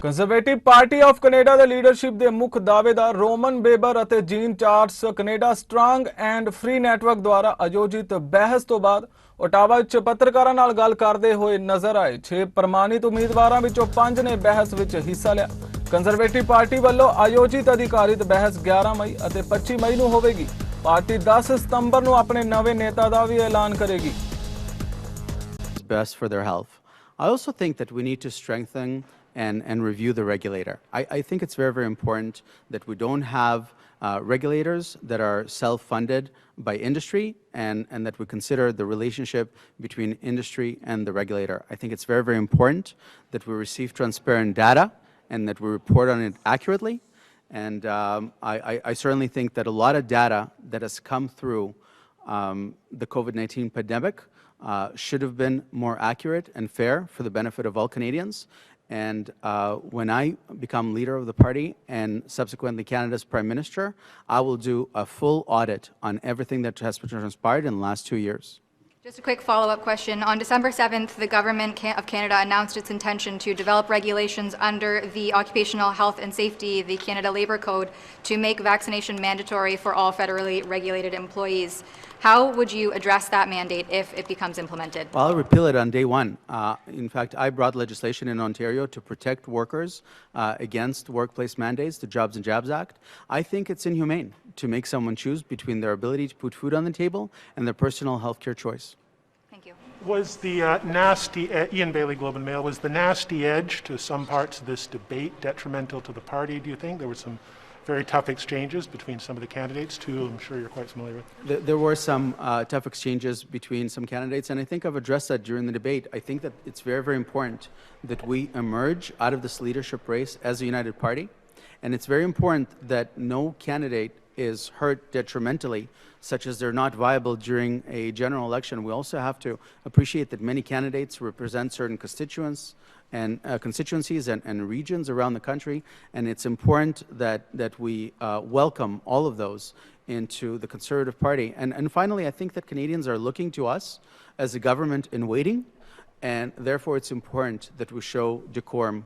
Conservative party of Canada ਦੇ leadership ਦੇ ਮੁੱਖ ਦਾਅਵੇਦਾਰ ਰੋਮਨ ਬੇਬਰ ਅਤੇ jean Charles Canada strong and free network ਦੁਆਰਾ ਆਯੋਜਿਤ ਬਹਿਸ ਤੋਂ ਬਾਅਦ ओटावा विच पत्रकारां नाल गल करदे होए नजर आए। 6 प्रमाणित उम्मीदवारां विचों 5 ने बहस विच हिस्सा लिया। कंजरवेटिव पार्टी वल्लों आयोजित अधिकारित बहस 11 मई और 25 मई नूं होवेगी। पार्टी 10 सितंबर नूं अपने नवे नेता दा भी ऐलान करेगी। Best for their health. I also think that we need to strengthen and review the regulator. I think it's very, very important that we don't have regulators that are self-funded by industry and that we consider the relationship between industry and the regulator. I think it's very, very important that we receive transparent data and that we report on it accurately. And I certainly think that a lot of data that has come through the COVID-19 pandemic should have been more accurate and fair for the benefit of all Canadians. And when I become leader of the party and subsequently Canada's Prime Minister, I will do a full audit on everything that has transpired in the last 2 years. Just a quick follow-up question. On December 7th, the Government of Canada announced its intention to develop regulations under the Occupational Health and Safety, the Canada Labour Code, to make vaccination mandatory for all federally regulated employees. How would you address that mandate if it becomes implemented? Well, I'll repeal it on day one. In fact, I brought legislation in Ontario to protect workers against workplace mandates, the Jobs and Jabs Act. I think it's inhumane to make someone choose between their ability to put food on the table and their personal health care choice. Thank you. Was the nasty, Ian Bailey, Globe and Mail, was the nasty edge to some parts of this debate detrimental to the party, do you think? There were some very tough exchanges between some of the candidates too, I'm sure you're quite familiar with. There were some tough exchanges between some candidates, and I think I've addressed that during the debate. I think that it's very, very important that we emerge out of this leadership race as a united party, and it's very important that no candidate is hurt detrimentally, such as they're not viable during a general election. We also have to appreciate that many candidates represent certain constituencies and regions around the country, and it's important that we welcome all of those into the Conservative Party. And finally, I think that Canadians are looking to us as a government in waiting, and therefore it's important that we show decorum